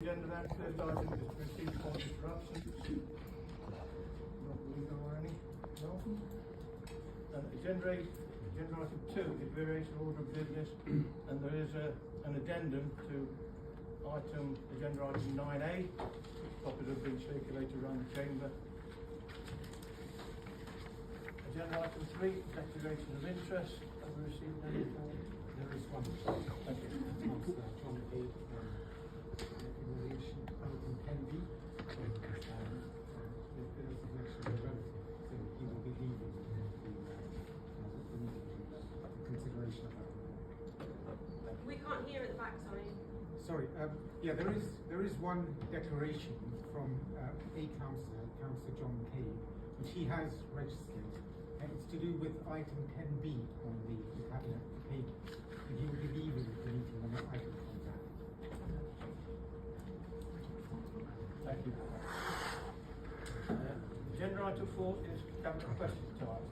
Agenda then, first item is to receive appointments for absence. Not believe there were any. No. And agenda item 2 is variation order of business, and there is an addendum to agenda item 9A. Copies have been circulated around the chamber. Agenda item 3, declaration of interest. Have we received any? There is one. Thank you. Councillor John Cade in relation to item 10B. The resignation of a relative, so he will be leaving the consideration of that. We can't hear at the back, sorry. Sorry, yeah, there is one declaration from a councillor, Councillor John Cade, which he has registered, and it's to do with item 10B on the cabinet page. And he will be leaving the meeting when that item comes out. Thank you. Agenda item 4 is cabinet question time.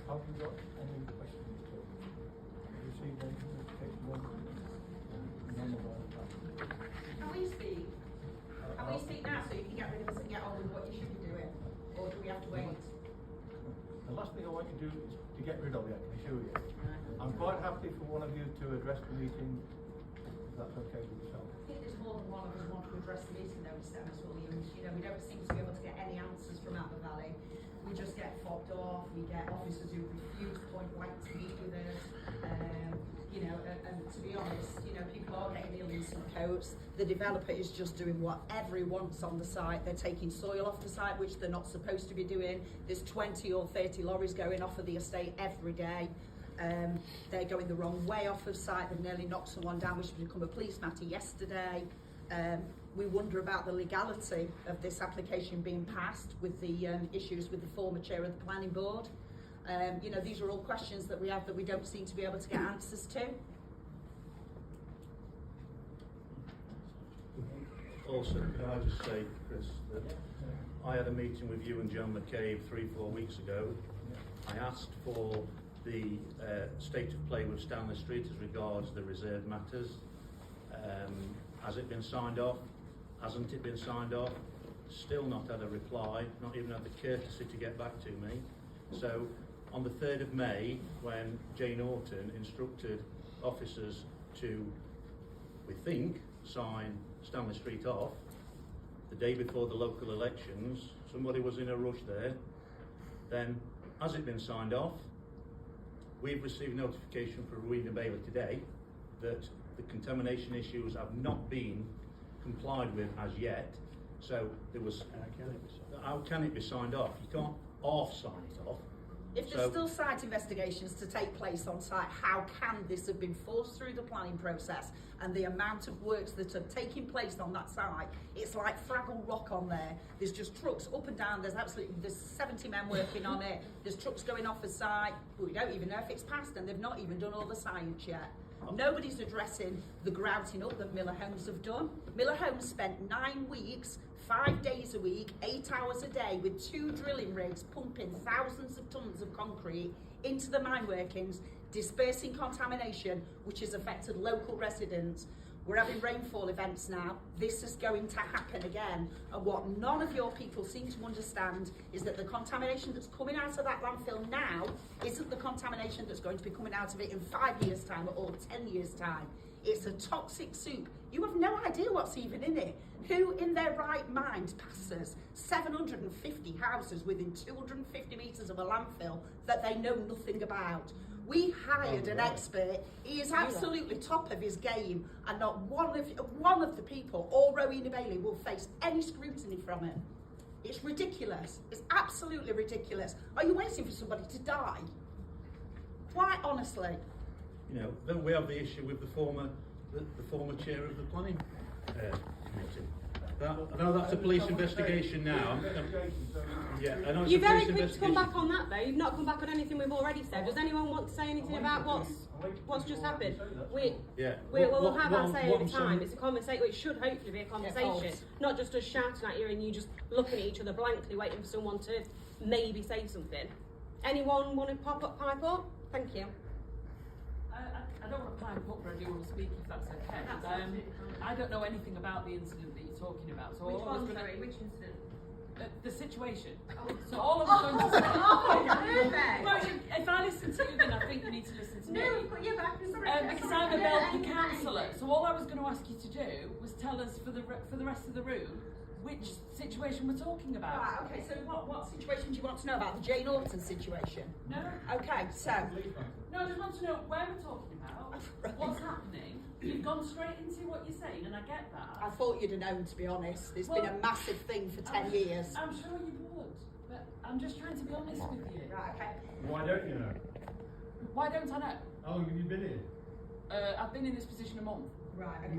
Have you got any questions? Have you received any notification? None of our Can we speak? Can we speak now so you can get rid of us and get on with what you should be doing? Or do we have to wait? The last thing I want you to do is to get rid of you, I can assure you. I'm quite happy for one of you to address the meeting, if that's okay with yourself. I think there's more than one of us want to address the meeting though, Mr. Dennis Williams. You know, we don't seem to be able to get any answers from out the valley. We just get fobbed off, we get officers who refuse point blank to meet with us. You know, and to be honest, you know, people are getting ill in some coats. The developer is just doing whatever he wants on the site. They're taking soil off the site, which they're not supposed to be doing. There's 20 or 30 lorries going off of the estate every day. They're going the wrong way off of site. They've nearly knocked someone down, which has become a police matter yesterday. We wonder about the legality of this application being passed with the issues with the former chair of the planning board. You know, these are all questions that we have that we don't seem to be able to get answers to. Also, can I just say, Chris, that I had a meeting with you and John McCabe 3-4 weeks ago. I asked for the state of play with Stanley Street as regards the reserve matters. Has it been signed off? Hasn't it been signed off? Still not had a reply, not even had the courtesy to get back to me. So on the 3rd of May, when Jane Orton instructed officers to, we think, sign Stanley Street off, the day before the local elections, somebody was in a rush there, then has it been signed off? We've received notification from Rowena Bailey today that the contamination issues have not been complied with as yet. So there was, how can it be signed off? You can't sign it off. If there's still site investigations to take place on site, how can this have been forced through the planning process? And the amount of works that are taking place on that site, it's like Fraggle Rock on there. There's just trucks up and down, there's 70 men working on it, there's trucks going off the site, we don't even know if it's passed and they've not even done all the science yet. Nobody's addressing the grouting up that Miller Homes have done. Miller Homes spent 9 weeks, 5 days a week, 8 hours a day with 2 drilling rigs pumping thousands of tons of concrete into the mine workings, dispersing contamination, which has affected local residents. We're having rainfall events now. This is going to happen again. And what none of your people seem to understand is that the contamination that's coming out of that landfill now isn't the contamination that's going to be coming out of it in 5 years' time or 10 years' time. It's a toxic soup. You have no idea what's even in it. Who in their right mind passes 750 houses within 250 metres of a landfill that they know nothing about? We hired an expert. He is absolutely top of his game, and not one of the people or Rowena Bailey will face any scrutiny from it. It's ridiculous. It's absolutely ridiculous. Are you waiting for somebody to die? Quite honestly. You know, then we have the issue with the former chair of the planning committee. I know that's a police investigation now. Yeah, I know it's You're a very police quick to come investigation. back on that though. You've not come back on anything we've already said. Does anyone want to say anything about what's just happened? We'll have our say over time. It's a conversation. It should hopefully be a conversation, not just us shouting at you and you just looking at each other blankly, waiting for someone to maybe say something. Anyone want to pipe up? Thank you. I I don't want to pipe up, but I do want to speak if that's okay. I don't know anything about the incident that you're talking about. So Which incident? The situation. So all I was going to say. Perfect. But if I listen to you, then I think you need to listen to me. No, but yeah, but I can sorry. Because I'm the councillor. So all I was going to ask you to do was tell us for the rest of the room which situation we're talking about. Right, okay, so what situation do you want to know about? The Jane Austen situation? No. Okay, so... No, I just want to know where we're talking about, what's happening. You've gone straight into what you're saying, and I get that. I thought you'd have known, to be honest. It's been a massive thing for 10 years. I'm sure you would, but I'm just trying to be honest with you. Right, okay. Why don't you know? Why don't I know? How long have you been here? I've been in this position a month. Right,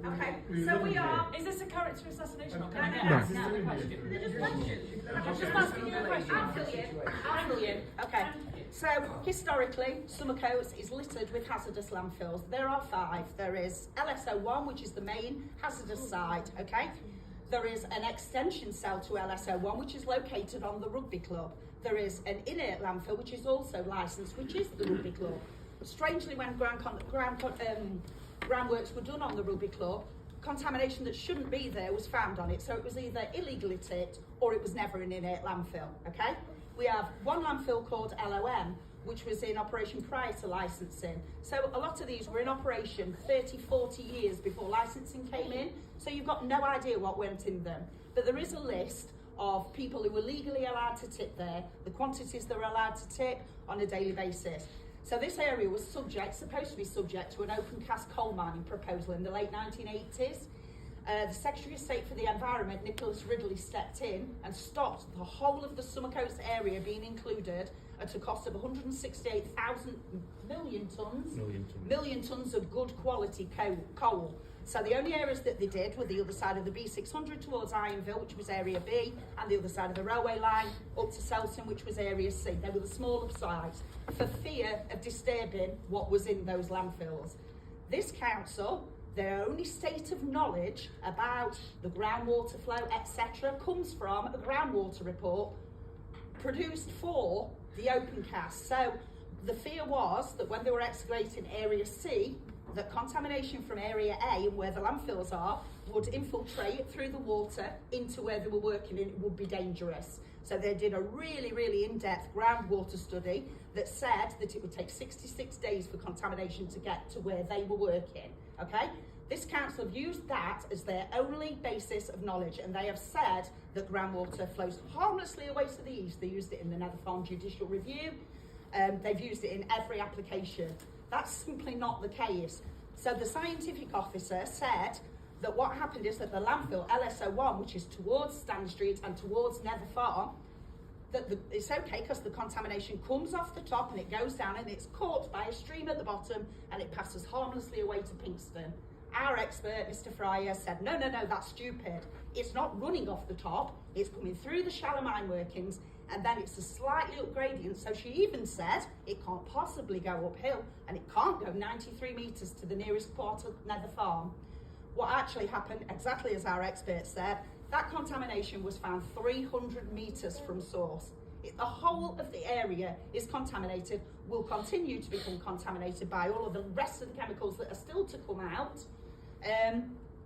Okay, so we are... Is this a character assassination or can No, I no, get no. asked a question? They're just questions. I'm just asking you a question. I'll fill you. Okay. So, historically, Somercotes is littered with hazardous landfills. There are 5. There is LSO1, which is the main hazardous site, okay? There is an extension cell to LSO1, which is located on the rugby club. There is an inert landfill, which is also licensed, which is the rugby club. Strangely, when groundworks were done on the rugby club, contamination that shouldn't be there was found on it. So it was either illegally tipped or it was never an inert landfill, okay? We have one landfill called LOM, which was in operation prior to licensing. So a lot of these were in operation 30, 40 years before licensing came in. So you've got no idea what went in them. But there is a list of people who were legally allowed to tip there, the quantities they were allowed to tip on a daily basis. So this area was supposed to be subject to an open cast coal mining proposal in the late 1980s. The Secretary of State for the Environment, Nicholas Ridley, stepped in and stopped the whole of the Somercotes area being included at a cost of 168,000 million tonnes of good quality coal. So the only areas that they did were the other side of the B600 towards Ironville, which was Area B, and the other side of the railway line up to Selton, which was Area C. They were the smaller sites for fear of disturbing what was in those landfills. This council, their only state of knowledge about the groundwater flow, etc., comes from a groundwater report produced for the open cast. So the fear was that when they were excavating Area C, that contamination from Area A and where the landfills are would infiltrate through the water into where they were working and it would be dangerous. So they did a really, really in-depth groundwater study that said that it would take 66 days for contamination to get to where they were working, okay? This council have used that as their only basis of knowledge, and they have said that groundwater flows harmlessly away to the east. They used it in the Nether Farm Judicial Review. They've used it in every application. That's simply not the case. So the scientific officer said that what happened is that the landfill, LSO1, which is towards Stanley Street and towards Nether Farm, that it's okay because the contamination comes off the top and it goes down and it's caught by a stream at the bottom and it passes harmlessly away to Pinxton. Our expert, Mr. Fryer, said, no, that's stupid. It's not running off the top, it's coming through the shallow mine workings, and then it's a slightly up gradient. So she even said it can't possibly go uphill, and it can't go 93 metres to the nearest port of Nether Farm. What actually happened, exactly as our expert said, that contamination was found 300 metres from source. The whole of the area is contaminated, will continue to become contaminated by all of the rest of the chemicals that are still to come out.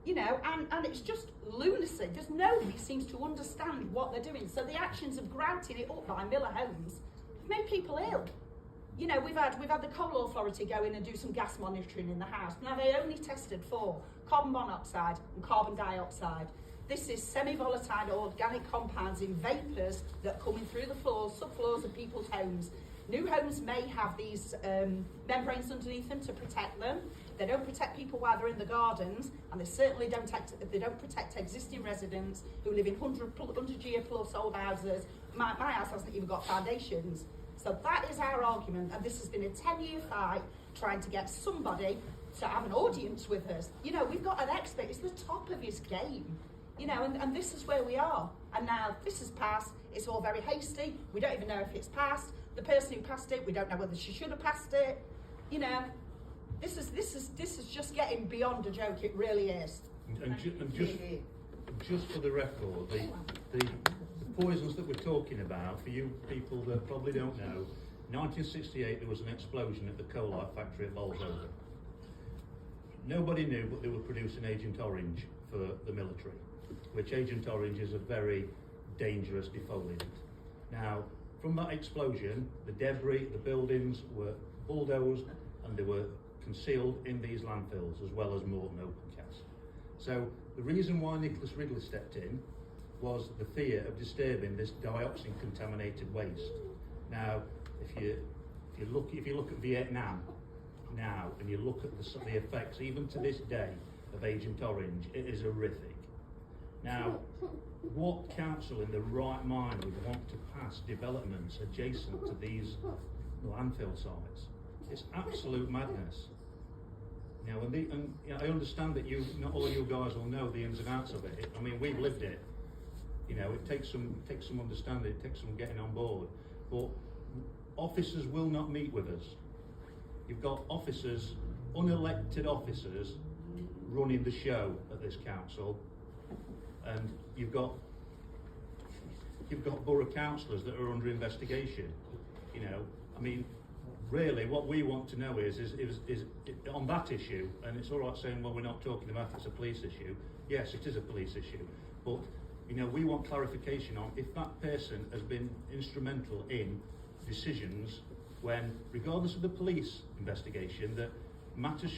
You know, and it's just lunacy. There's nobody seems to understand what they're doing. So the actions of granting it up by Miller Homes have made people ill. You know, we've had the Coal Authority go in and do some gas monitoring in the house. Now they only tested for carbon monoxide and carbon dioxide. This is semi-volatile organic compounds in vapours that are coming through the floors, subfloors of people's homes. New homes may have these membranes underneath them to protect them. They don't protect people while they're in the gardens, and they certainly don't protect existing residents who live in 100-year plus old houses. My house hasn't even got foundations. So that is our argument, and this has been a 10-year fight trying to get somebody to have an audience with us. You know, we've got an expert, it's the top of his game. You know, and this is where we are. And now this has passed, it's all very hasty, we don't even know if it's passed. The person who passed it, we don't know whether she should have passed it. You know, this is just getting beyond a joke, it really is. And just for the record, the poisons that we're talking about, for you people that probably don't know, 1968 there was an explosion at the Coal Life factory at Bolsover. nobody knew, but they were producing Agent Orange for the military, which Agent Orange is a very dangerous defoliant. Now, from that explosion, the debris, the buildings were bulldozed and they were concealed in these landfills, as well as Morton Open Cast. So the reason why Nicholas Ridley stepped in was the fear of disturbing this dioxin contaminated waste. Now, if you look at Vietnam now, and you look at the effects, even to this day, of Agent Orange, it is horrific. Now, what council in the right mind would want to pass developments adjacent to these landfill sites? It's absolute madness. Now, I understand that not all you guys will know the ins and outs of it. I mean, we've lived it. You know, it takes some understanding, it takes some getting on board. But officers will not meet with us. You've got officers, unelected officers, running the show at this council, and you've got borough councillors that are under investigation. You know, I mean, really, what we want to know is on that issue, and it's all right saying, well, we're not talking about it's a police issue. Yes, it is a police issue, but you know, we want clarification on if that person has been instrumental in decisions when, regardless of the police investigation, that matters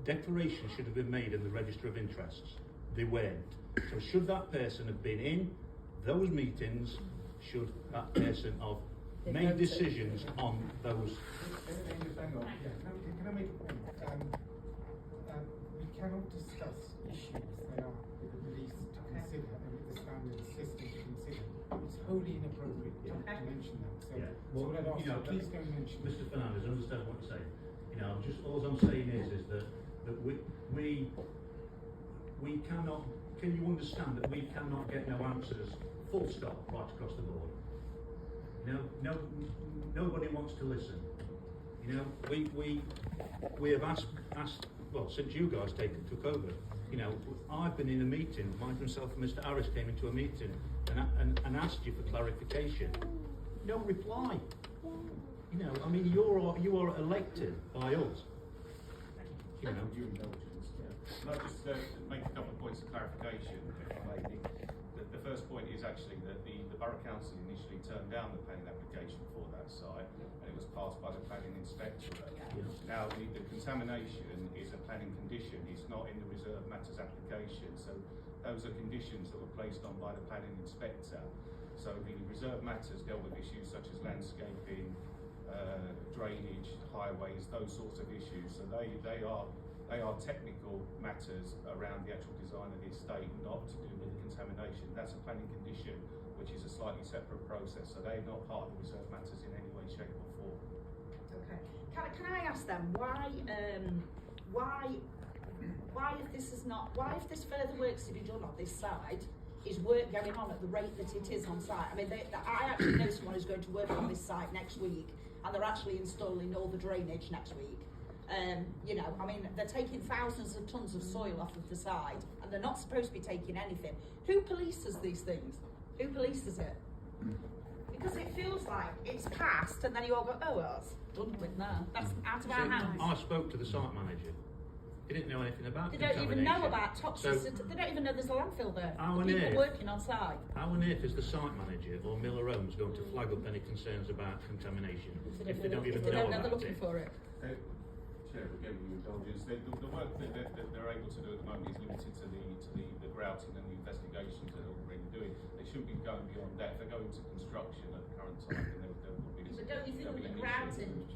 declarations should have been made in the Register of Interests. They weren't. So should that person have been in those meetings, should that person have made decisions on those? Can I make a point? We cannot discuss issues that are with the police to consider and with the standard system to consider. It's wholly inappropriate to mention that. So, Yeah. so what I'd ask you know, please don't mention Mr. Fernandez, I understand what you're saying. You know, all I'm saying is that we cannot. Can you understand that we cannot get no answers, full stop, right across the board? No, nobody wants to listen. You know, we have asked. Well, since you guys took over, you know, I've been in a meeting. Myself and Mr. Harris came into a meeting and asked you for clarification. No reply. You know, I mean, you are elected by us. You know. Your indulgence, yeah. Can I just make a couple of points of clarification, if I may? The first point is actually that the Borough Council initially turned down the planning application for that site, and it was passed by the planning inspectorate. Yeah. Now, the contamination is a planning condition, it's not in the reserve matters application, so those are conditions that were placed on by the planning inspector. So the reserve matters dealt with issues such as landscaping, drainage, highways, those sorts of issues. So they are technical matters around the actual design of the estate, not to do with contamination. That's a planning condition, which is a slightly separate process. So they're not part of the reserve matters in any way, shape or form. Okay. Can I ask them why if this further work's to be done on this side, is work going on at the rate that it is on site? I mean, I actually know someone who's going to work on this site next week, and they're actually installing all the drainage next week. You know, I mean, they're taking thousands of tons of soil off of the side, and they're not supposed to be taking anything. Who polices these things? Who polices it? Because it feels like it's passed, and then you all go, oh, well, it's done with now. That's out of our hands. I spoke to the site manager. He didn't know anything about They don't even know about toxicity. So, they don't even know there's a landfill there. How The on people earth- working on site. How on earth is the site manager or Miller Homes going to flag up any concerns about contamination if they don't even If they know don't know they're about looking it? for it. Chair, we're giving you indulgence. The work that they're able to do at the moment is limited to the grouting and the investigations that they're already doing. They shouldn't be going beyond that. If they're going to construction at the current time, then there will be. But don't you think that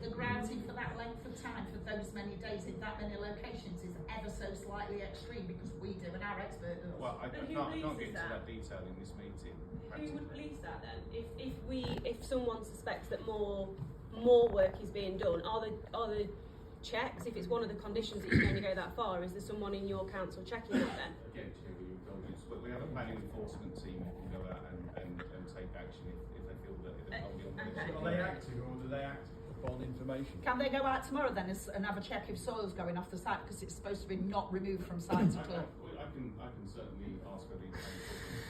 the grouting for that length of time, for those many days in that many locations, is ever so slightly extreme, because we do and our expert does? Well, I But who can't polices get into that? that detail in this meeting. Who would police that then? If someone suspects that more work is being done, are the checks? If it's one of the conditions that you can only go that far, is there someone in your council checking that then? Again, Chair, with your indulgence, but we have a planning enforcement team that can go out and take action if they feel that they're not beyond Okay. the Are they acting, or do they act upon information? Can they go out tomorrow then and have a check if soil's going off the site, because it's supposed to be not removed from site at all? I can certainly ask for the enforcement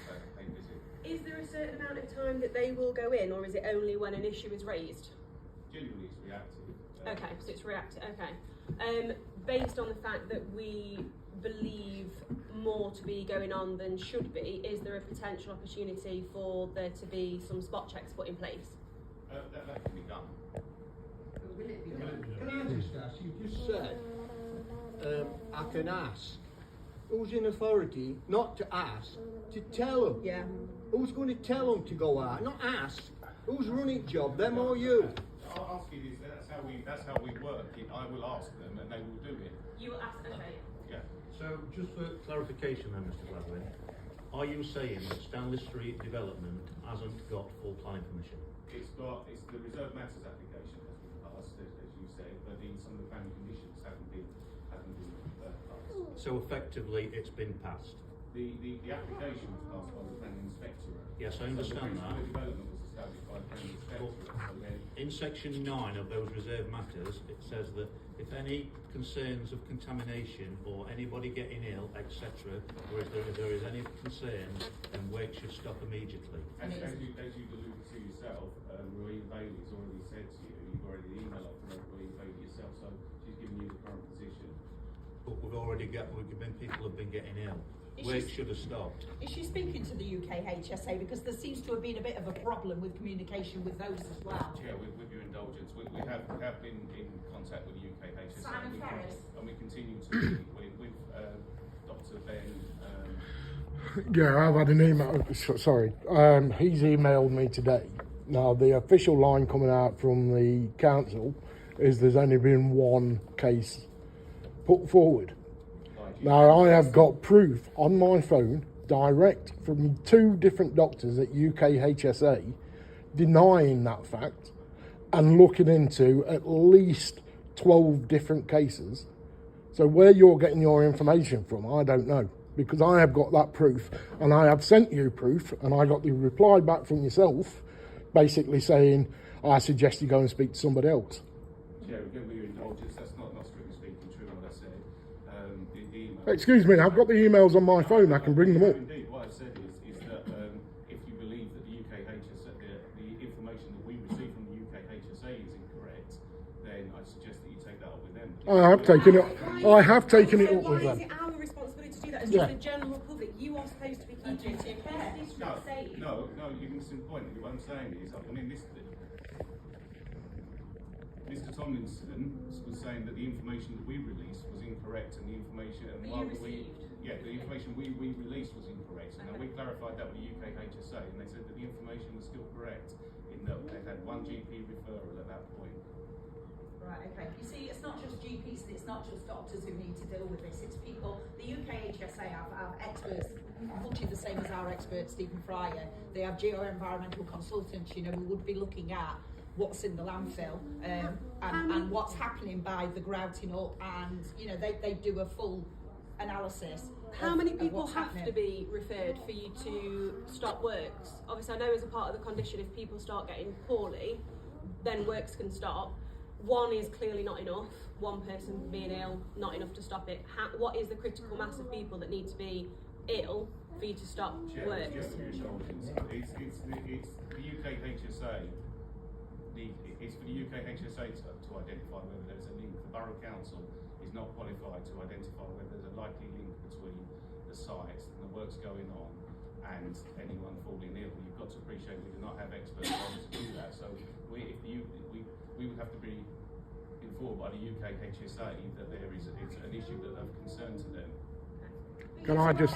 to pay a visit. Is there a certain amount of time that they will go in, or is it only when an issue is raised? Generally, it's reactive. Okay, so it's reactive. Okay. Based on the fact that we believe more to be going on than should be, is there a potential opportunity for there to be some spot checks put in place? That can be done. Can I just ask, you just said, I can ask. Who's in authority not to ask, to tell them? Yeah. Who's going to tell them to go out? Not ask. Who's running job, them or you? I'll ask you this, that's how we work. I will ask them and they will do it. You will ask, okay. Yeah. So, just for clarification then, Mr. Gladwin, are you saying that Stanley Street development hasn't got full planning permission? It's the reserve matters application has been passed, as you said, but some of the planning conditions haven't been passed. So effectively, it's been passed. The application was passed by the planning inspectorate. Yes, I understand that. The development was established by the planning inspectorate. So then, In section 9 of those reserve matters, it says that if any concerns of contamination or anybody getting ill, etc., or if there is any concern, then work should stop immediately. as you alluded to yourself, Roy Bailey's already said to you, you've already emailed up from Roy Bailey yourself, so she's given you the current position. But people have been getting ill. Is Work she- should have stopped. Is she speaking to the UKHSA? Because there seems to have been a bit of a problem with communication with those as well. Yeah, with your indulgence, we have been in contact with the UKHSA. Simon Ferris. And we continue to be with Dr. Ben. Yeah, I've had an email. Sorry, he's emailed me today. Now, the official line coming out from the council is there's only been one case put forward. Now, I have got proof on my phone, direct from 2 different doctors at UKHSA, denying that fact and looking into at least 12 different cases. So where you're getting your information from, I don't know, because I have got that proof and I have sent you proof, and I got the reply back from yourself basically saying, I suggest you go and speak to somebody else. Yeah, with your indulgence, that's not strictly speaking true what I said. The email. Excuse me, I've got the emails on my phone, I can bring them up. Indeed, what I've said is that if you believe that the UKHSA, the information that we receive from the UKHSA is incorrect, then I suggest that you take that up with them. I have taken it up Why with is them. it our responsibility to do that? It's Yeah. just the general public. You are supposed to be keeping to No, you're missing the point. What I'm saying is, Mr. Tomlinson was saying that the information that we released was incorrect, and the information the information we released was incorrect. And we clarified that with the UKHSA, and they said that the information was still correct in that they had 1 GP referral at that point. Right, okay. You see, it's not just GPs and it's not just doctors who need to deal with this. It's people. The UKHSA have experts, much the same as our expert Stephen Fryer. They have geo-environmental consultants, who would be looking at what's in the landfill and what's happening by the grouting up, and they do a full analysis. How many people what's have happening. to be referred for you to stop works? Obviously, I know as a part of the condition, if people start getting poorly, then works can stop. 1 is clearly not enough. 1 person being ill, not enough to stop it. What is the critical mass of people that need to be ill for you to stop works? It's the UKHSA. It's for the UKHSA to identify whether there's a link. The Borough Council is not qualified to identify whether there's a likely link between the sites and the works going on and anyone falling ill. You've got to appreciate we do not have experts on to do that. So we would have to be informed by the UKHSA that it's an issue that of concern to them. Can I just...